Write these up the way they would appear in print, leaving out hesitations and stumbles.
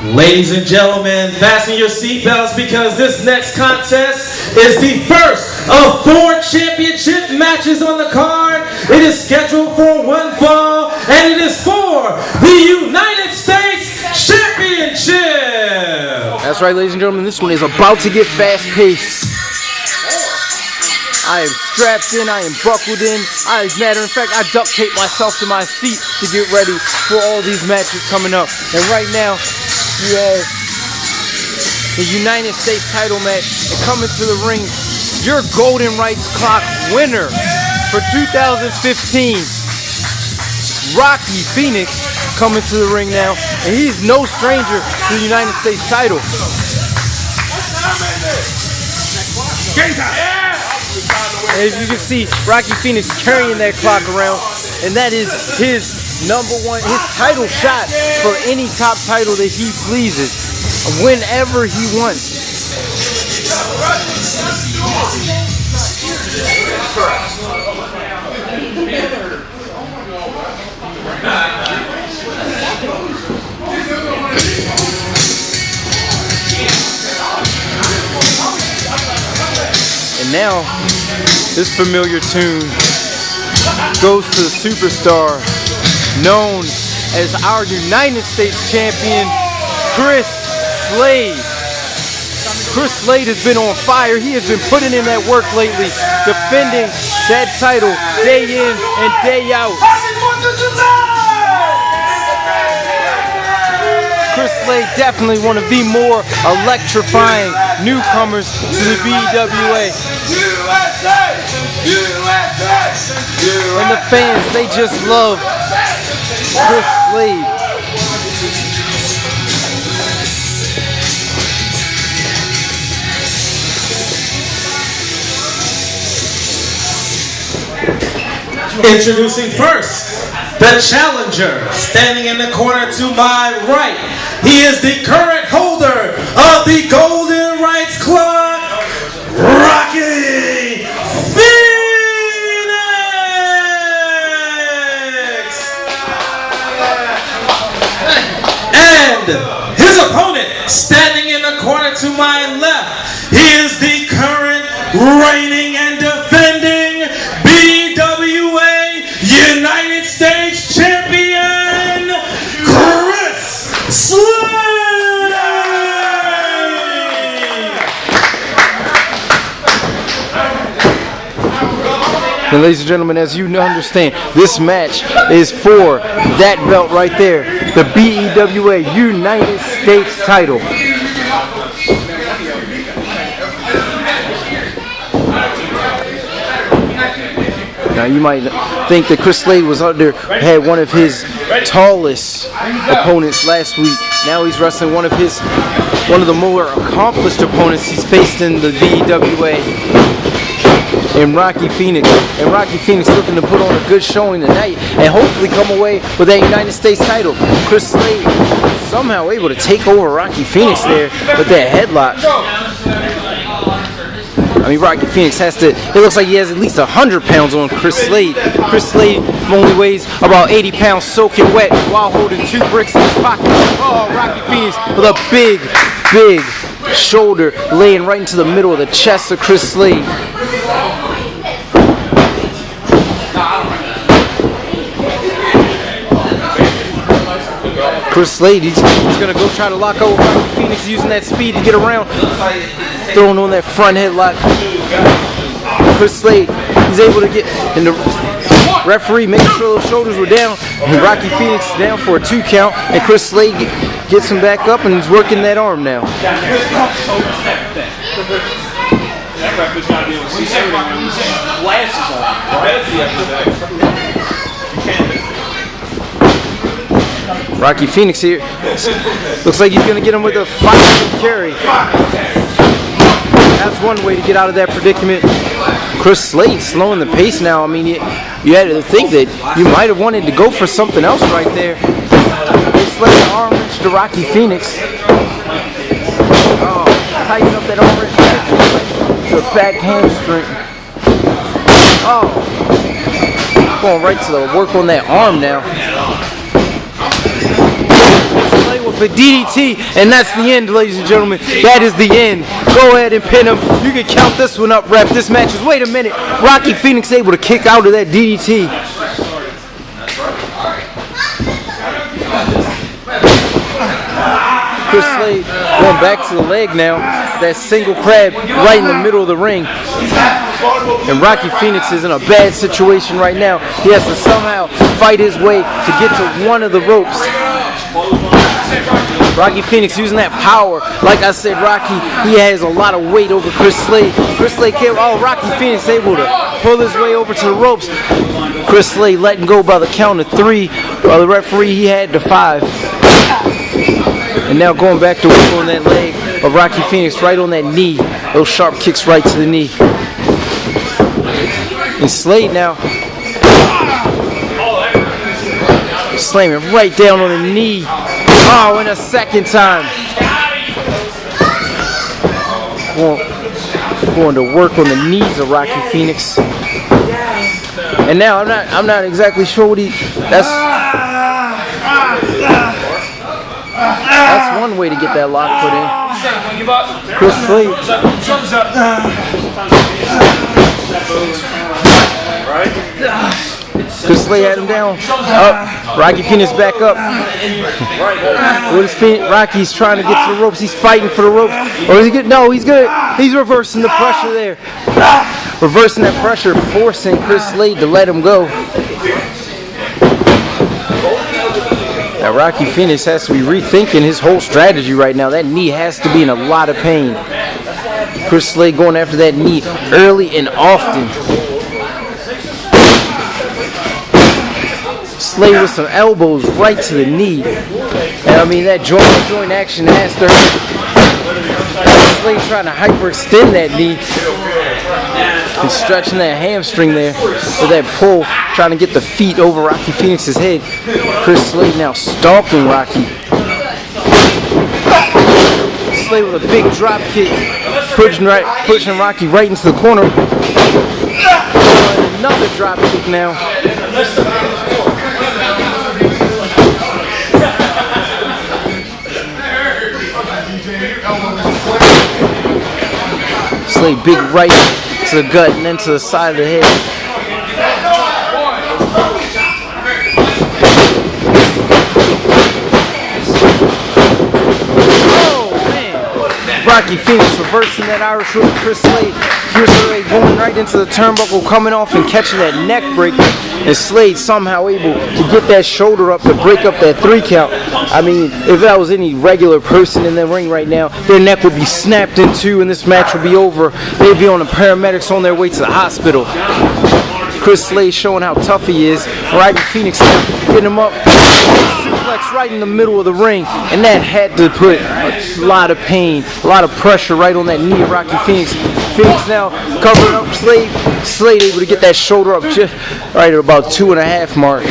Ladies and gentlemen, fasten your seatbelts because this next contest is the first of 4 championship matches on the card. It is scheduled for one fall, and it is for the United States Championship. That's right, ladies and gentlemen, this one is about to get fast-paced. I am strapped in, I am buckled in. As a matter of fact, I duct tape myself to my seat to get ready for all these matches coming up. And right now, you have the United States title match, and coming to the ring, your Golden Rights Clock winner for 2015, Rocky Phoenix, coming to the ring now, and he's no stranger to the United States title. As you can see, Rocky Phoenix carrying that clock around, and that is his his title shot for any top title that he pleases, whenever he wants. And now, this familiar tune goes to the superstar known as our United States champion, Chris Slade. Chris Slade has been on fire. He has been putting in that work lately, defending that title day in and day out. Chris Slade, definitely one of the more electrifying newcomers to the BEWA. And the fans, they just love Chris Slade. Introducing first, the challenger, standing in the corner to my right. He is the current holder of the Golden Rights Clock, Rocky Phoenix! And his opponent, standing in the corner to my left, he is the current reigning and defending BEWA United States champion, Chris Slade! And ladies and gentlemen, as you understand, this match is for that belt right there, the BEWA United States title. Now you might think that Chris Slade had one of his tallest opponents last week. Now he's wrestling one of the more accomplished opponents he's faced in the BEWA, in Rocky Phoenix. And Rocky Phoenix looking to put on a good showing tonight and hopefully come away with that United States title. Chris Slade somehow able to take over Rocky Phoenix there with that headlock. I mean, Rocky Phoenix it looks like he has at least 100 pounds on Chris Slade. Chris Slade only weighs about 80 pounds soaking wet while holding 2 bricks in his pocket. Oh, Rocky Phoenix with a big shoulder laying right into the middle of the chest of Chris Slade. Chris Slade, he's going to go try to lock up with Rocky Phoenix using that speed to get around, throwing on that front headlock. Chris Slade, he's able to get, and the referee making sure those shoulders were down, and Rocky Phoenix down for a 2 count, and Chris Slade gets him back up and he's working that arm now. Rocky Phoenix here. Looks like he's going to get him with a 5-foot carry. That's one way to get out of that predicament. Chris Slade slowing the pace now. I mean, you had to think that you might have wanted to go for something else right there. They slid the arm wrench to Rocky Phoenix. Oh, tighten up that arm wrench to the back hamstring. Oh, going right to the work on that arm now. Slade with a DDT, and that's the end, ladies and gentlemen. That is the end. Go ahead and pin him. You can count this one up, ref. This match is, wait a minute, Rocky Phoenix able to kick out of that DDT. Chris Slade going back to the leg now. That single crab right in the middle of the ring. And Rocky Phoenix is in a bad situation right now. He has to somehow fight his way to get to one of the ropes. Rocky Phoenix using that power. Like I said, Rocky, he has a lot of weight over Chris Slade. Chris Slade can't, Rocky Phoenix able to pull his way over to the ropes. Chris Slade letting go by the count of 3. While the referee, he had to 5. And now going back to work on that leg of Rocky Phoenix, right on that knee. Those sharp kicks right to the knee. And Slade now slamming right down on the knee. Oh, and a second time. Going to work on the knees of Rocky Phoenix. And now I'm not exactly sure what that's one way to get that lock put in. Chris Slade. Chris Slade had him down. Up. Rocky Phoenix back up. Rocky's trying to get to the ropes. He's fighting for the ropes. Or is he good? No, he's good. He's reversing the pressure there. Reversing that pressure, forcing Chris Slade to let him go. Now Rocky Phoenix has to be rethinking his whole strategy right now. That knee has to be in a lot of pain. Chris Slade going after that knee early and often. Slade with some elbows right to the knee. And I mean, that joint action has to hurt. Slade trying to hyperextend that knee. And stretching that hamstring there with that pull, trying to get the feet over Rocky Phoenix's head. Chris Slade now stalking Rocky. Slade with a big drop kick, pushing Rocky right into the corner. Another drop kick now. Slade big right to the gut and then to the side of the head. Oh man! Rocky Phoenix reversing that Irish whip. Chris Slade going right into the turnbuckle, coming off and catching that neck break. And Slade somehow able to get that shoulder up to break up that 3 count. I mean, if that was any regular person in the ring right now, their neck would be snapped in 2 and this match would be over. They'd be on the paramedics on their way to the hospital. Chris Slade showing how tough he is. Rocky Phoenix getting him up. Suplex right in the middle of the ring. And that had to put a lot of pain, a lot of pressure right on that knee of Rocky Phoenix. Phoenix now covering up Slade. Slade able to get that shoulder up just right at about 2.5 mark.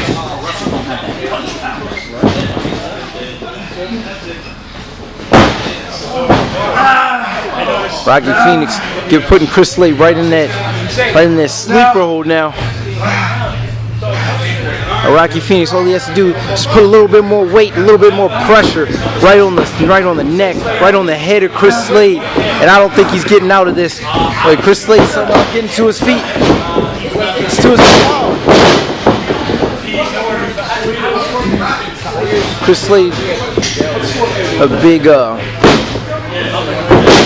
Rocky Phoenix putting Chris Slade right in that sleeper hold now. Rocky Phoenix, all he has to do is just put a little bit more weight, a little bit more pressure right on the neck, right on the head of Chris Slade. And I don't think he's getting out of this. Like Chris Slade somehow getting to his feet. It's to his feet. Chris Slade, a big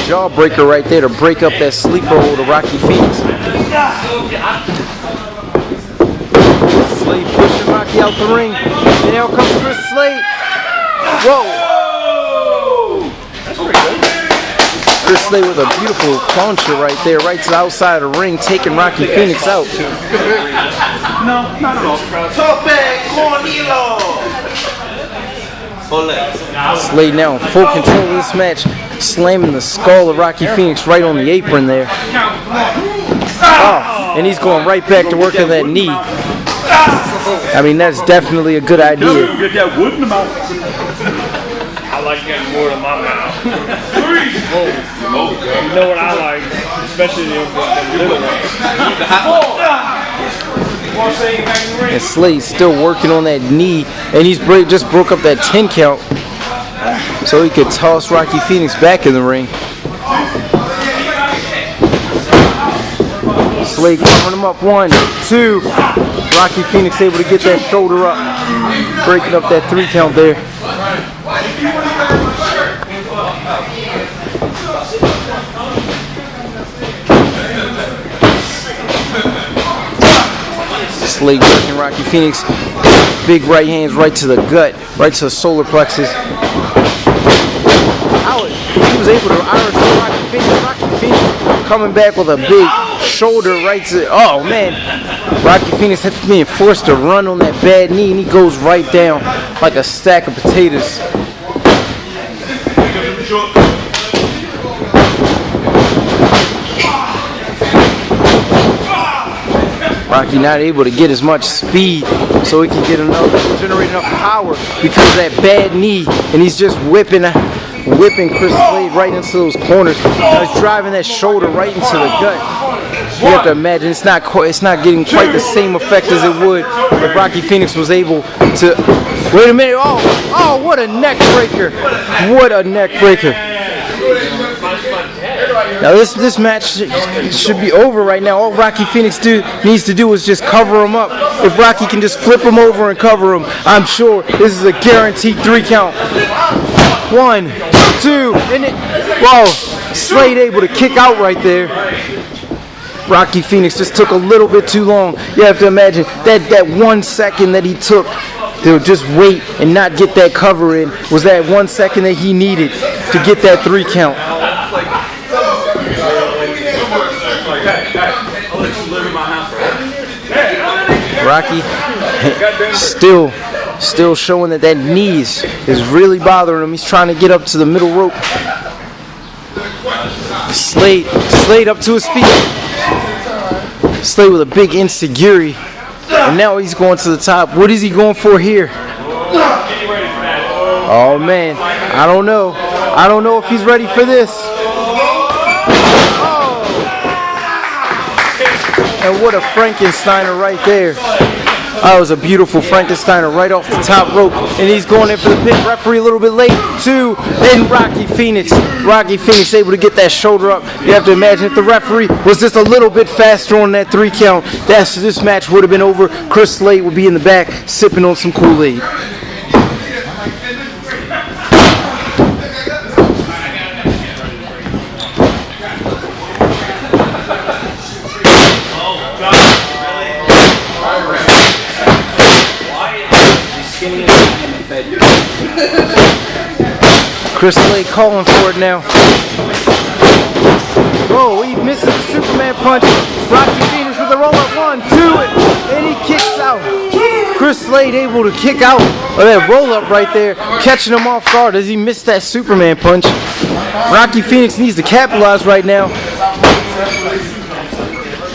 jawbreaker right there to break up that sleeper hold of Rocky Phoenix. Slade pushing Rocky out the ring. And now comes Chris Slade. Whoa! That's pretty good. Chris Slade with a beautiful puncher right there, right to the outside of the ring, taking Rocky Phoenix out. No, not at all. Slade now in full control of this match, slamming the skull of Rocky Phoenix right on the apron there. Oh, and he's going right back to work on that knee. I mean, that's definitely a good idea. Get that wood in the mouth. I like getting wood in my mouth. You know what I like, especially the little ones. And Slade's still working on that knee, and he's just broke up that 10 count. so he could toss Rocky Phoenix back in the ring. Slade covering him up. 1, 2. Rocky Phoenix able to get that shoulder up, breaking up that 3 count there. Slade working Rocky Phoenix. Big right hands right to the gut, right to the solar plexus. He was able to Irish Rocky Phoenix. Rocky Phoenix coming back with a big shoulder right to. Oh man, Rocky Phoenix being forced to run on that bad knee, and he goes right down like a stack of potatoes. Rocky not able to get as much speed so he can generate enough power because of that bad knee, and he's just whipping Chris Slade right into those corners. Now he's driving that shoulder right into the gut. You have to imagine it's not getting quite the same effect as it would if Rocky Phoenix was able to. Wait a minute! Oh! What a neck breaker! What a neck breaker! Now this match should be over right now. All Rocky Phoenix needs to do is just cover him up. If Rocky can just flip him over and cover him, I'm sure this is a guaranteed 3 count. 1, 2, and it. Whoa! Slade able to kick out right there. Rocky Phoenix just took a little bit too long. You have to imagine that 1 second that he took to just wait and not get that cover in was that 1 second that he needed to get that 3 count. Rocky still showing that knee is really bothering him. He's trying to get up to the middle rope. Slade up to his feet. Slade with a big insecurity. And now he's going to the top. What is he going for here? Oh man, I don't know. I don't know if he's ready for this. And what a Frankensteiner right there. That was a beautiful Frankensteiner right off the top rope. And he's going in for the pin. Referee a little bit late. 2. And Rocky Phoenix. Rocky Phoenix able to get that shoulder up. You have to imagine if the referee was just a little bit faster on that 3 count, this match would have been over. Chris Slade would be in the back sipping on some Kool-Aid. Chris Slade calling for it now. Oh, he misses the Superman punch. Rocky Phoenix with a roll-up. 1, 2, and he kicks out. Chris Slade able to kick out of that roll-up right there, catching him off guard as he missed that Superman punch. Rocky Phoenix needs to capitalize right now.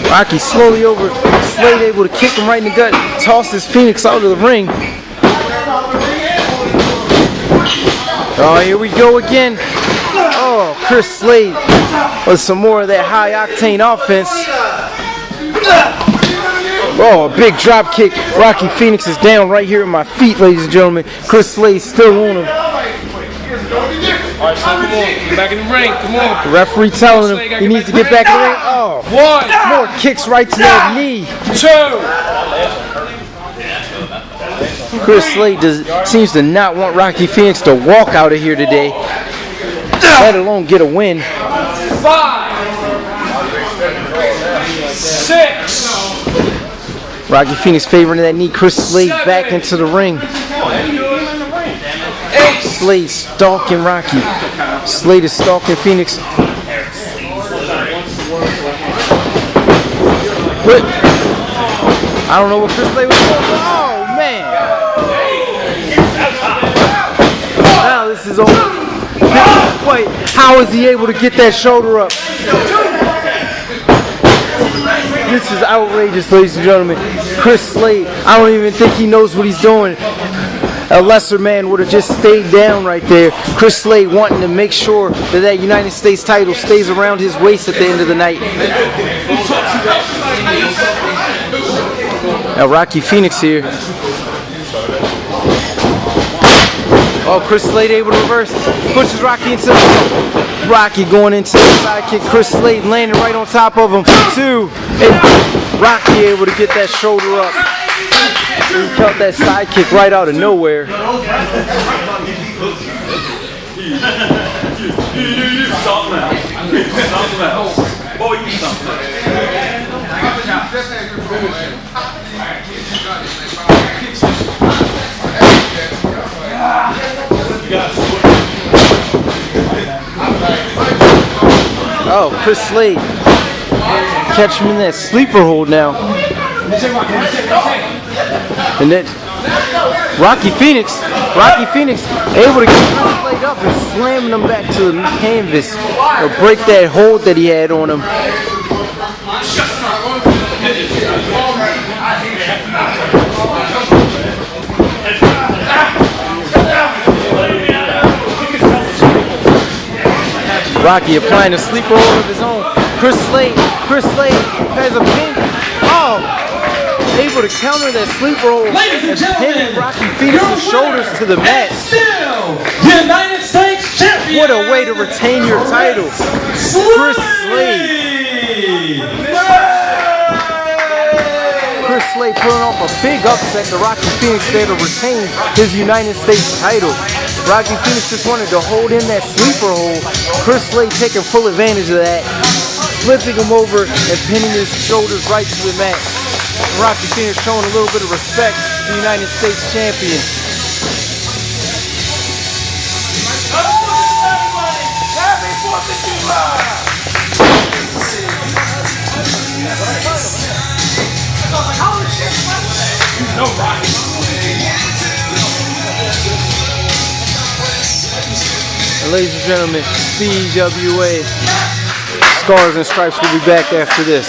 Rocky slowly over. Slade able to kick him right in the gut, tosses Phoenix out of the ring. Oh, here we go again. Oh, Chris Slade with some more of that high-octane offense. Oh, a big drop kick. Rocky Phoenix is down right here at my feet, ladies and gentlemen. Chris Slade still on him. All right, so come on. Get back in the ring. Come on. The referee telling him he needs to get back in the ring. Oh, 1. more kicks right to that knee. 2. Chris Slade seems to not want Rocky Phoenix to walk out of here today, let alone get a win. 5. 6. Rocky Phoenix favoring that knee. Chris Slade back into the ring. 8. Slade stalking Rocky. Slade is stalking Phoenix. What? I don't know what Chris Slade was doing. Oh man! Now this is over. Wait, how is he able to get that shoulder up? This is outrageous, ladies and gentlemen. Chris Slade, I don't even think he knows what he's doing. A lesser man would have just stayed down right there. Chris Slade wanting to make sure that United States title stays around his waist at the end of the night. Now Rocky Phoenix here. Oh, Chris Slade able to reverse. Pushes Rocky into the... Rocky going into the sidekick. Chris Slade landing right on top of him. 2. And Rocky able to get that shoulder up. He felt that sidekick right out of nowhere. You something else. Something else. Boy, you something else. Oh, Chris Slade. Catch him in that sleeper hold now. And then Rocky Phoenix able to get Chris Slade up and slamming him back to the canvas. Or break that hold that he had on him. Rocky applying a sleeper hold of his own. Chris Slade has a pin. Oh, able to counter that sleeper hold and pinning Rocky Phoenix's shoulders to the mat. Still, United States champion. What a way to retain your title, Chris Slade. Chris Slade pulling off a big upset to Rocky Phoenix there to retain his United States title. Rocky Phoenix just wanted to hold in that sleeper hold. Chris Slade taking full advantage of that, flipping him over and pinning his shoulders right to the mat. Rocky Phoenix showing a little bit of respect to the United States champion. Happy 4th of July! No, Rocky. And ladies and gentlemen, BEWA Scars and Stripes will be back after this.